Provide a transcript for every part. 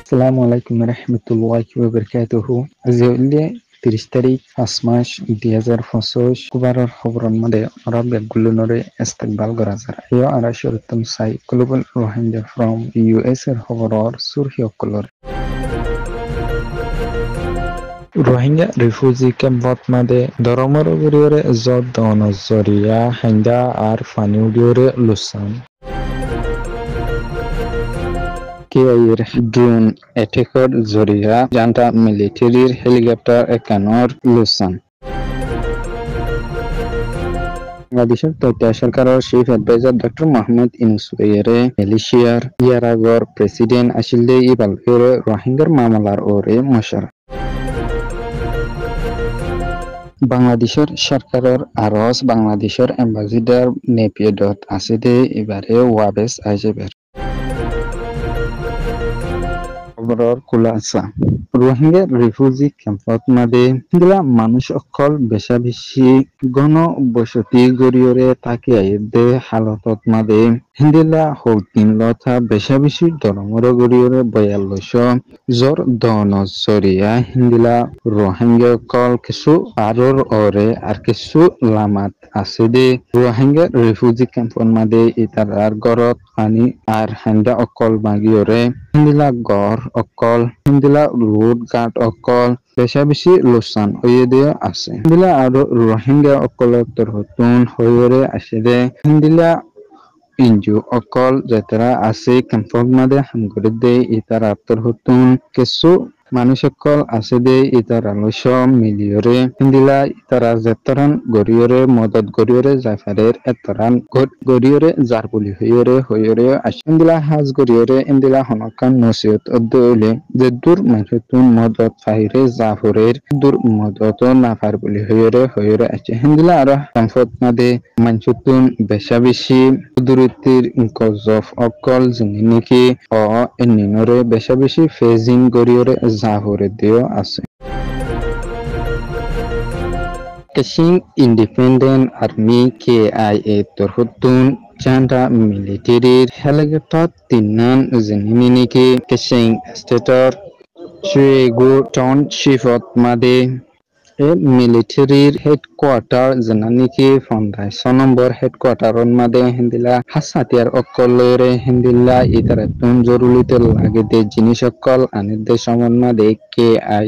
আসসালামু আলাইকুম রহমতুল্লাহি ওয়া বারাকাতুহু। আজি হলে 30 তারিখ 5 মাস 2025 কুবাৰৰ খবৰৰ মধ্যে আৰব বেগগুলোনৰে ইস্তেকবাল কৰা যায়। এয়া আৰাশৰতম চাই গ্লোবাল ৰোহিংগা ফ্ৰম US এৰ খবৰৰ চুৰহিসকলৰ ৰোহিংগা রিফিউজি ক্যাম্পত মাদে দরমর গুরিয়রে জব দনজরিয়া হেন্দা আর ফানিউডিয়রে লুসান কেআইয়ের ড্রোন অ্যাটাকের জরিয়া জান্তা মিলিটারির হেলিকপ্টার একানোর লুসান বাংলাদেশের তথ্য সরকারের চিফ এডভাইজার ডক্টর মোহাম্মদ ইউনুসের মালয়েশিয়ার ইয়ারাগর প্রেসিডেন্ট আসিলে ইবালফেরে রোহিঙ্গার মামলার ওরে মশার বাংলাদেশের সরকারের আরজ বাংলাদেশের এম্বাসিডার নেপিয়েডত আছে দে এবারে ওয়াবেস আইজেবের খবরের খুলাসা রোহিঙ্গা রিফিউজি ক্যাম্পত মাদে হিন্দুলা মানুষ অকল বেশা বেশি গণ বসতি গড়িয়রে তাকে আইদে হালতত মাদে হিন্দিলা হৌতিন লতা বেশা বেশি ধর্মর গড়িয়রে 42 জ্বর দনজরিয়া হিন্দিলা রোহিঙ্গা অকল কিছু আরর ওরে আর কিছু লামাত আছে দে রোহিঙ্গা রিফিউজি ক্যাম্পত মাদে ইতারার গড়ত পানি আর হান্দা অকল বাগিয়রে হিন্দিলা গড় অকল হিন্দিলা রোড ঘাট অকল বেশা বেশি লোকসান হয়ে দিয়ে আছে হিন্দিলা আর রোহিঙ্গা অকলের তরহতুন হয়ে আসে দে হিন্দিলা ইঞ্জু অকল যেতারা আছে ক্যাম্পত মাদে হামগরে দে ইতারা তরহতুন কিছু মানুষ অকল আছে দে ইতারা লস মিলিয়রে হিন্দিলা ইতারা যেতরান গরিয়রে মদত গরিয়রে জাফারের এতরান গরিয়রে জার বলি হইয়রে আসে হিন্দিলা হাজ গরিয়রে ইন্দিলা হনকান নসিহত অদ্দইলে যে দূর মানুষতুন মদত ফাহিরে জাফরের দূর মদত নাফার বলি হইয়রে আসে হিন্দিলা আর ক্যাম্পত মাদে মানুষতুন বেশা বেশি দূরত্বের গজফ অকল যিনি নাকি এনিনরে বেশা বেশি ফেজিং গরিয়রে জাফরে দিও আছে কাশিং ইন্ডিপেন্ডেন্ট আর্মি KIA তরহতুন জান্ডা মিলিটারির হেলিকপ্টার তিনান যিনি নাকি কাশিং স্টেটর সুয়েগু টাউনশিপত মাদে মিলিটারির হেডকোয়ার্টার যেনা নাকি 15 নম্বর হেডকোয়ার্টারত মাদে হিন্দিলা হাসাতিয়ার অকলরে হিন্দিলা ইতারাতুন জরুরিতে লাগে দে জিনিস অকল আনির সমন মাদে KIA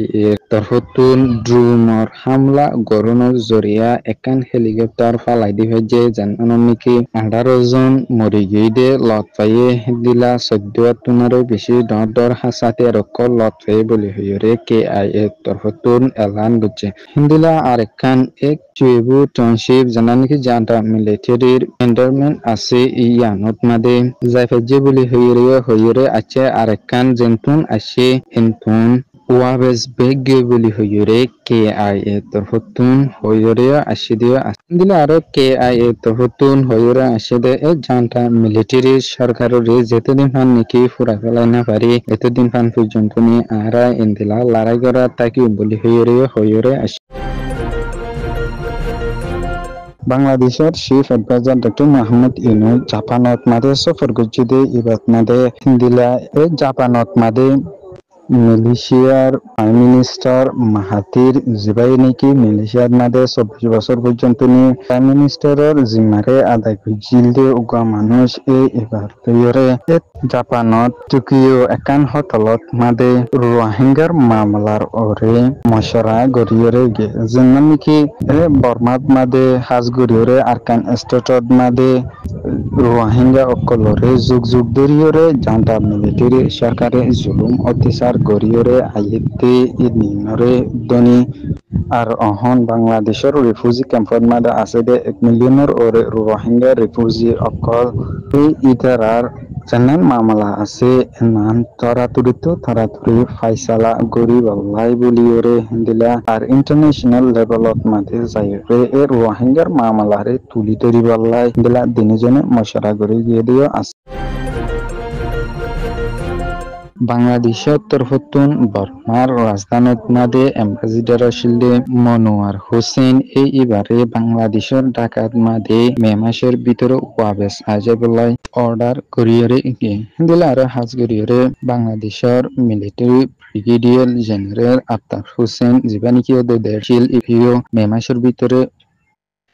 তরফতুন ড্রোনর হামলা গরনের জরিয়া একান হেলিকপ্টার ফালাই দিবে যে জানানো নাকি 18 জন মরি গিয়ে দে লত পাইয়ে হিন্দিলা 14 বেশি দর হাসাতিয়ার অকল লত পাইয়ে বলি হইরে KIA তরফতুন এলান করছে হিন্দিলা আর একখান এক চুয়েবু টাউনশিপ জানা নাকি জান্টা মিলিটারির এন্ডারমেন্ট আছে ইয়ানত মাদে জাইফাজ্জে বলি হইরে আছে আর একখান জেন্তুন আছে হিন্তুন ওয়াবেস বেগে বলি হইরে KIA তরফতুন হইরে আসে দিয়ে হিন্দিলা আর KIA তরফতুন হইরে আসে দে জান্টা মিলিটারির সরকারের যেতদিন ফান নাকি ফুরা ফেলাই না পারি এতদিন ফান পর্যন্ত নি আরা ইন্দিলা লড়াই করা তাকে বলি হইরে আসে বাংলাদেশের chief adviser doctor Mohammad Yunus জাপানত মাদে সফর করছে দে ইবাত মাদে হিন্দিলা জাপানত মাদে মালয়েশিয়ার প্রাইম মিনিস্টার মাহাথির জিবাই নাকি মালয়েশিয়ার মাদে 24 বছর পর্যন্ত নিয়ে প্রাইম মিনিস্টারের জিম্মারে আদায় করছিল দে উগা মানুষ এবার তৈরে জাপানত টোকিও একান হটলত মাদে রোহিঙ্গার মামলার ওরে মশরা গরিয়রে গে যেন নাকি বর্মাত মাদে হাজ গরিয়রে আরকান স্টেটত মাদে রোহিঙ্গা অকলরে যুগ ধরিয়রে জান্টা মিলিটারি সরকারে জুলুম অত্যাচার গরিয়রে আইতে নিনরে দনি আর অহন বাংলাদেশের রিফিউজি ক্যাম্পত মাদে আছে দে 1 মিলিয়নের ওরে রোহিঙ্গা রিফিউজি অকল ইতারার জানান মামলা আছে নান তরাতুরি ফাইসালা গরিব আল্লাহ বলিওরে হিন্দিলা আর ইন্টারন্যাশনাল লেভেলত মাঝে যাইরে রোহিঙ্গার মামলারে তুলি তরি বল্লাই হিন্দিলা দিনে জনে মশরা করে গিয়ে দিও আছে বাংলাদেশত তরফতুন বর্মার রাজধানীত মাদে এম্বাসিডার আসিলে মনোয়ার হোসেন এই এবারে বাংলাদেশের ঢাকাত মাদে মে মাসের ভিতরে ওয়াবেস আজাবুল্লাহ অর্ডার করিয়রে দিলে আর হাজ করিয়রে বাংলাদেশের military brigadier general Aftab Hossain জিবানিকি দেশিল ইভিও মে মাসের ভিতরে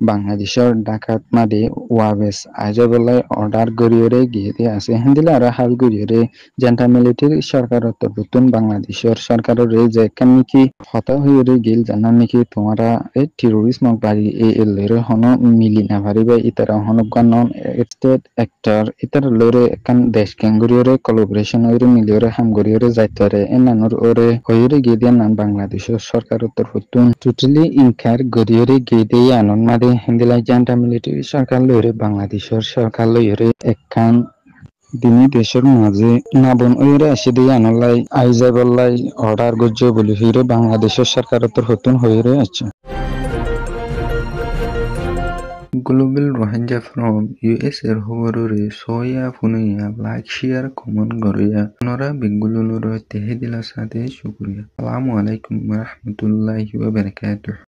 বাংলাদেশের ঢাকাত মাদে ওয়াবেস আজাবুল্লাহ অর্ডার গরিয়রে গিয়ে আছে হিন্দিলে আর হাল গরিয়রে জেন্টা মিলিটারি সরকারের তরফতুন বাংলাদেশের সরকারের যে কামিকি হতা হইরে গিল জানান নাকি তোমারা এই টেরোরিস্ট বাড়ি এই এলেরে হন মিলি না পারিবে ইতারা হন গণন স্টেট অ্যাক্টর ইতার লরে কান দেশ কেঙ্গুরিয়রে কোলাবোরেশন হইরে মিলিয়রে হাম গরিয়রে যাইতরে এনানোর ওরে হইরে গিয়ে দিয়ে নান বাংলাদেশের সরকারের তরফতুন টোটালি ইনকার গরিয়রে গিয়ে দিয়ে আনন মাদে হিন্দিলাই জান্টা মিলিটারি সরকার লইরে বাংলাদেশের সরকার লইরে একখান দিনী দেশের মাঝে নাবন ওইরে আসে দিয়ে আনলাই আইজাবল্লাই অর্ডার গজ্জ বলি হইরে বাংলাদেশের সরকারের তরফতুন হইরে আছে গ্লোবাল রোহিঙ্গা ফ্রম ইউএস এর খবররে সয়া ফুনিয়া লাইক শেয়ার কমেন্ট গরিয়া নরা বেঙ্গুলুনুর তেহে দিলা সাথে শুকরিয়া আসসালামু আলাইকুম ওয়া রাহমাতুল্লাহি ওয়া বারাকাতুহু।